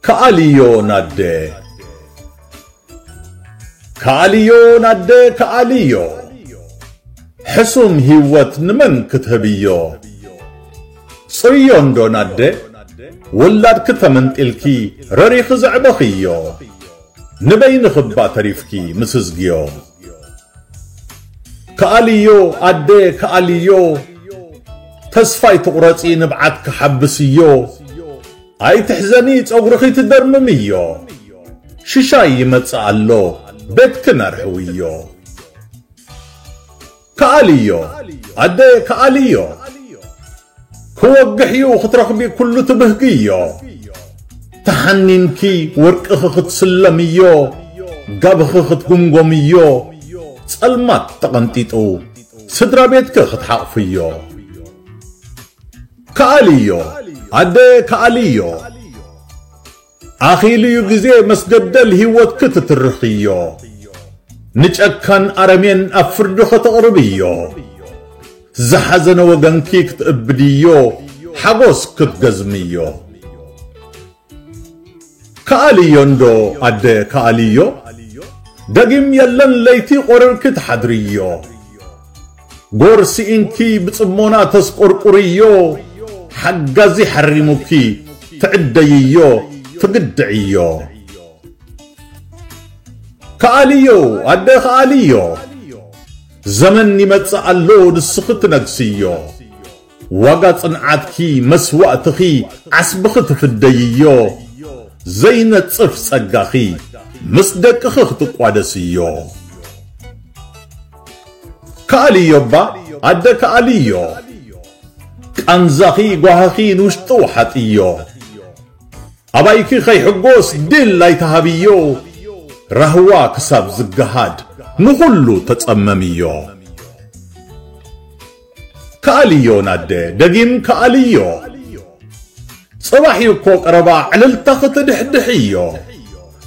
كاليو نادي كاليو حسوم هيوت نمن كتهبيو صريون دو نادي ولاد كتمن تلكي رريخ زعبخيو نبين خبا تريفكي مسزجيو كاليو أدي كاليو تسفاي تقرأتي نبعت كحبسيو أي تحزني تأغرخي تدرمميو ششاي يمتسألو بيتك نرحويو كاليو أدي كاليو كوقحيو خطرخبي كله تبهقيو تحنينكي ورقخ تسلميو قابخ تقمقميو تسألمات تقنطيطو سدرا بيتك خطحقفيو كاليو أدي كاليو أخيليو جزي مسجدل هيوت كتترخيو نجأكان أرمين أفردو خطقربيو زحزن وغنكي كتقبديو حقوس كتقزميو كاليو ندو أدي كاليو دقيم يلن ليتي قرر كتحدريو غورسي إنكي بتصمونا تسقرقريو حقازي حرموكي تعدييو تقدعيو كاليو أدي كاليو زمن يمتسألو نسخت نقسيو وقت انعادكي مسوأتخي عسبخت فدييو زينة صف سقاخي مصدق خخت قوادسيو كاليو با أدي كاليو أنزاخي قوهاخي نوشتو حتيو أبايكي خي حقوس دل لايتهابيو رهوا كساب زقهاد نخلو تتأمميو كاليو نادي دقيم كاليو صباحيو كوك ربا على التخت دحدحيو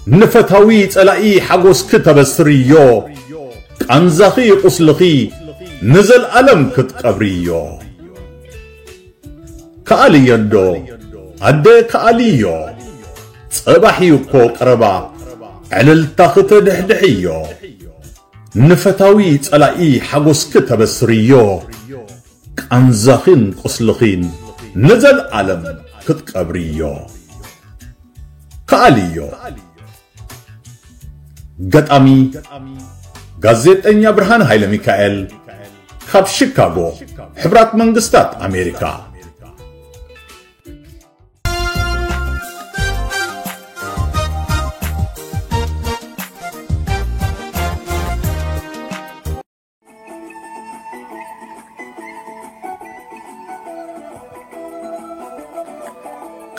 نفتاوي تلاقي حقوس كتبسريو أنزاخي قسلخي نزل ألم كتقبريو كاليو دو أدي كاليو صباحيو كوك ربا على التخت دحدحيو نفتاوي تلاقي حقوس كتبسريو أنزاخين قسلخين نزل ألم كتقبريو كاليو قطامي غازيتنيا برهان هايل ميكائيل خاب شيكاغو حبرات منغستات أمريكا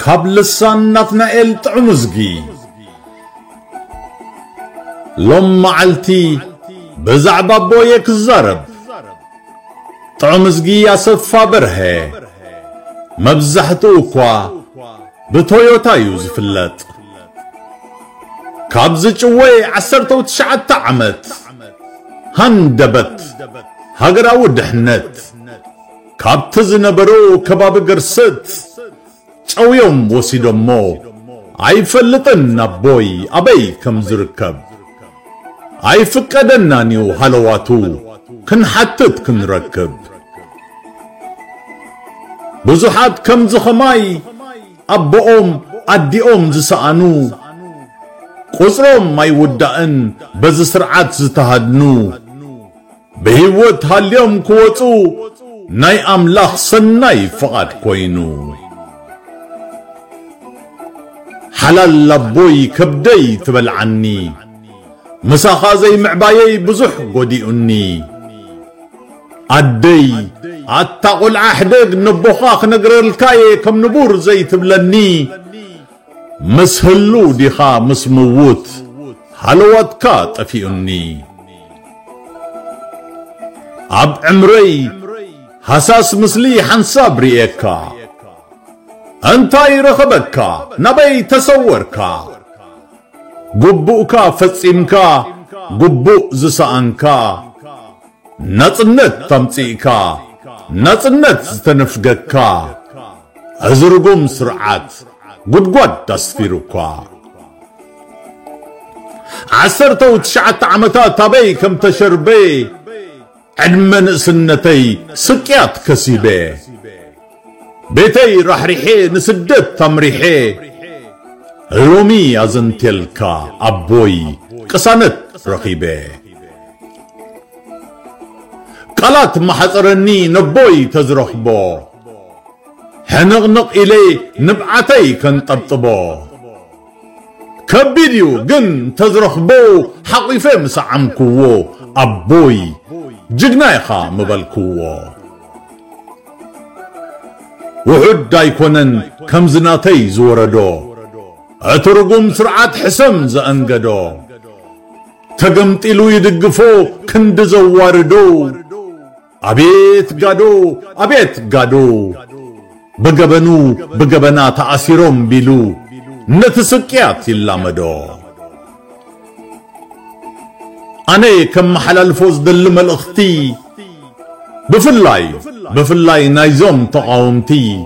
خاب لسان ناتنائيل تعمزقي لوم معلتي بزعبا بويك الزرب تعمزقي يا صفا برهي مبزحتو كوا بتويوتا يوزفلت كابزج وي 19 عمت هندبت هاقرا ودحنت كابتز نبرو كباب قرست أو يوم وسيدو مو عيفلتن أبوي أبي كم زركب عيفقدنا نيو هلواتو كن حتت كن ركب بزحات كم زخماي أبوهم أديهم زسانو قصرهم ما يودعن بز سرعات زتهدنو بهيوت هاليوم كوتو ناي أملاخ سناي فقط كوينو حلال لبوي كبدي تبلعني مساخا زي معبايي بزح قديئني أدي أتاقل عحدق نبوخاخ نقر الكاي كم نبور زي تبلني مسهلو ديخا مسموت حلوات كات أفيئني عب عمري حساس مسلي حنساب ريئكا أنتاي رخبكا نبي تصوركا قبوكا فتصيمكا قبو زسانكا نصنت تمصيكا نصنت تنفقكا أزرقم سرعات قد تسفيركوا عسرت وتشعت عمتات تبي كم تشربي علما سنتي سكيات كسيبي بيتي رح ريحي نسدت تمريحي رومي أزنتلكا أبوي كسانت رقيبي قالت محصرني نبوي تزرخبو حنغنق إلي نبعتي كنطبطبو كبيديو جن تزرخبو حقيفة مسعمكوو أبوي ججنايخا مبالكوو وعد دايكونن كمزناتي زوردو اترقم سرعات حسم زأنقدو تقمتلو يدقفو كند زواردو أبيت قادو بقبنا تأثيرهم بلو نتسكيات يلامدو أنا كم حلال فوز دلم الأختي بفلاي نايزوم تقاومتي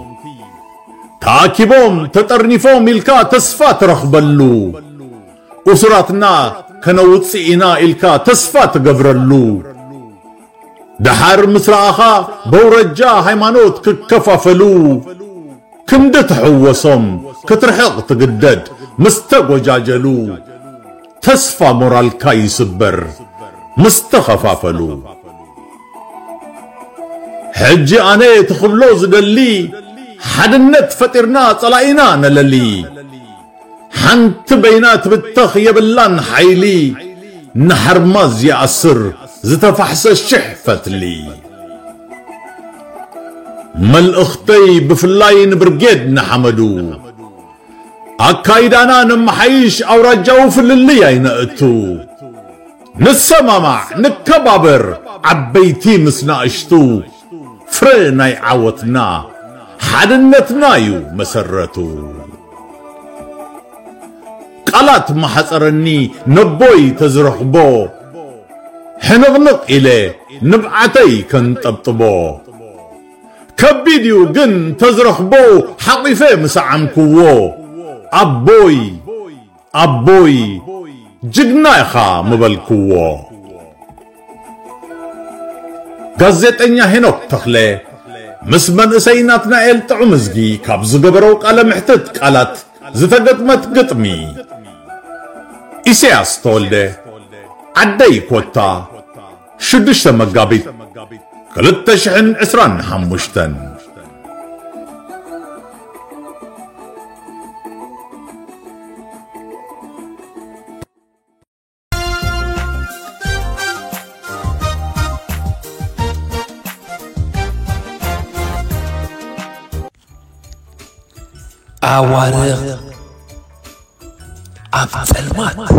تاكيبوم تترنفوم إلكا تسفات رخبلو أسراتنا كنوتصئنا إلكا تسفات قبرلو دحار مسراخا بورجا هيمانوت ككفافلو كمدت حوصم كترحق تقدد مستقوجاجلو تسفى مورالكا يسبر مستخفافلو حجي أنا تخبلو زدلي حدنت فترنا طلعينا نللي حنت بينات بالتخ يبلان حيلي نحر ماز يأسر زتفحس الشحفت لي مال اختي بفلاين برقيد نحمدو أكايدانا نمحيش أو رجاو في اللي ينقتو نسمع نكبابر عبيتي مسناقشتو فريناي عوتنا حدنتنايو مسرتو قالت محصرني نبوي تزرخبو حنغنق إليه نبعتي كنطبطبو كبيديو جن تزرخبو حقيفة مسعمكوو أبوي ججنايخا مبالكوو غازيتنيا هنوك تخلي مسمن سيناتنا إلتعو مزجي كابز قبرو قال محتد قالت زتقطمت قطمي إسياس تولده عدي كوتا شدشت مقابيت قلت شحن عسران حموشتن أوارغ أفتلمات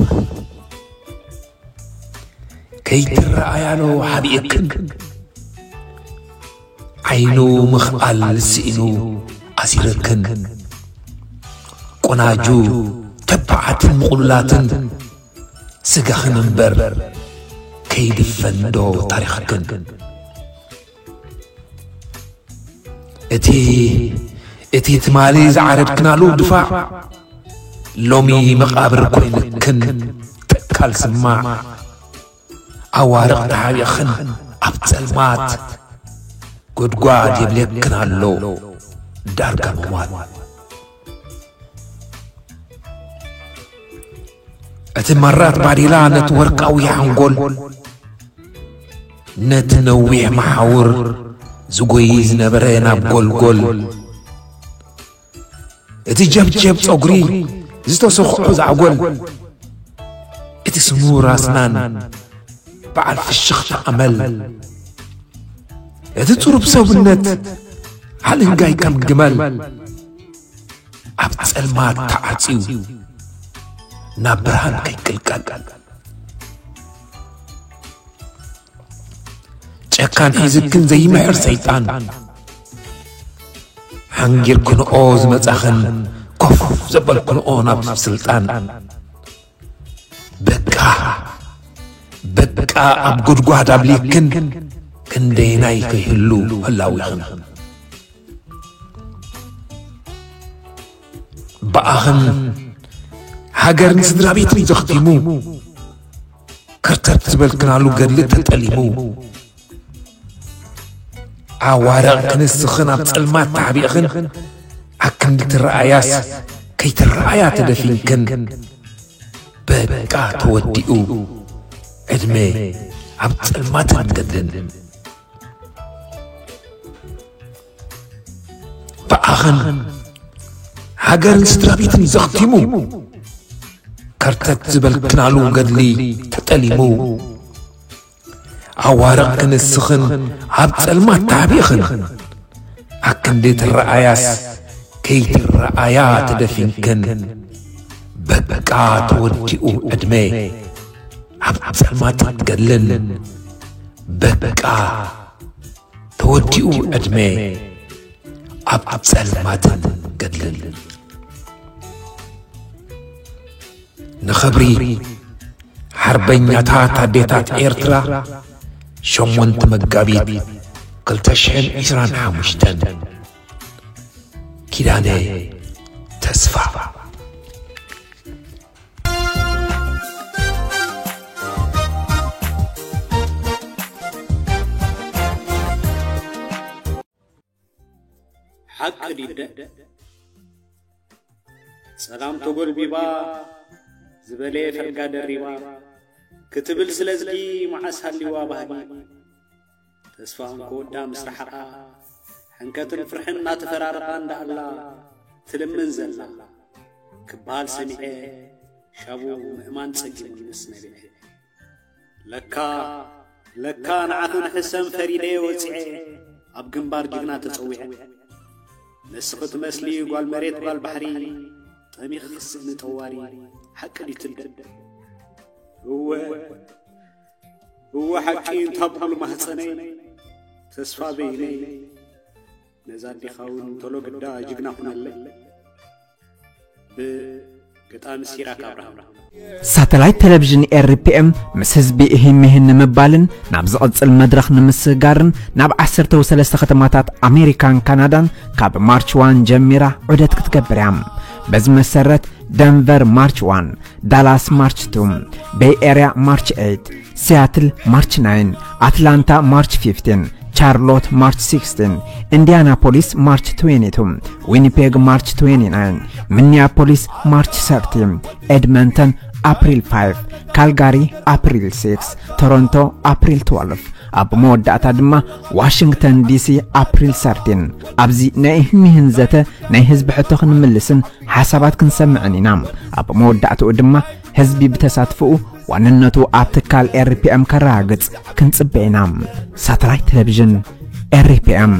كي ترعيانو حبيكن عينو مخال سئنو أسيركن قناجو تبعت مقلولاتن سقخن انبر كي دفندو تاريخكن اتي تمالي زعربكنا له دفاع لومي مقابر كوينكن تكال سماع أوارق دحايخن أبتلمات قد يبليكنا له دارك الموات اتمرات بعديلا نتوركاوي عنقول نتنوي محاور زقويز نبرينا بقول اتي جب صغري زيتو سخو زعقول اتي سمو راسنان بعد في الشخط عمل اتي تروب سوبنت حالين جاي كم جمال أبتسأل ما تعطيو نابرهان كي كالكال جاكان حيزكن زي محر سيطان حنجير كن اوز متاخن كف زبل كن اونا بسلطان بكا اب غدغاد ابليكن كنديناي كيهلو هلاوي خن بأخن هاجرن سدرابيتن زختيمو كرتب تبلكنالو قدل تتأليمو عوارق كنسخن بتلمات تعبيخن أكن ترأياس كي ترأيا تدفينكن بقى توديئو عدمي عبتلمات تقدن بأخن هاجرن سدرابيتن زختيمو كرتب تبلكنالو قدلي تتأليمو عوارق كنسخن عبتلمات تعبيخن أكن ترأياس كي ترأيا تدفينكن بقى توديئو عدمي عبتلمات تقدن بقى توديئو عدمي عبتلمات تقدن نخبري حربينياتات عديتات إيرترا شمونت مقابيت قلتشحن إسران حمشتن كيداني تسفى حق ليدا سلام تقول بيبا زبلي فلقا دريبا كتبل سلزقي مع سهلي وابهلي تسفان كودا مسرحقا حنكتن فرحنا تفرارقا عند الله تلمن زلا كبال سمعي شابو مهمان تسجل من النبي لكا نعاكن حسن فريدي وتسعي اب جنبار جغنا تتصويع نسخت مسلي قال مريت قال بحري طميخ خصن طواري حق لي تلدد هو حقي تبقل محصني تسفى بيني نزاد خاون تلو قدا جغنا خنال بقطام سيراك ابراهيم ساتلايت تلفزيون RPM مس حزبي مهن مبالن ناب زقصل مدرخ نمسغارن ناب 13 ختماتات امريكان كندان كاب مارش 1 جميرا عدت كتكبريام بز مسرت دنفر مارش 1 دالاس مارش 2 باي اريا مارش 8 سياتل مارش 9 اتلانتا مارش 15 شارلوت مارش 16 انديانابوليس مارش 22 وينيبيغ مارش 29 مينيابوليس مارش 13 ادمنتون أبريل 5 كالغاري أبريل 6 تورونتو أبريل 12 أب مودة دما واشنطن دي سي أبريل 13 أبزي نايه مهنزته نايه حزب حتوخ نملسن حسابات كنسمعني نام أب مودة دما حزبي بتساتفو واننتو أبتكال RPM كراغت كنصبينام ساتلايت تلفزيون RPM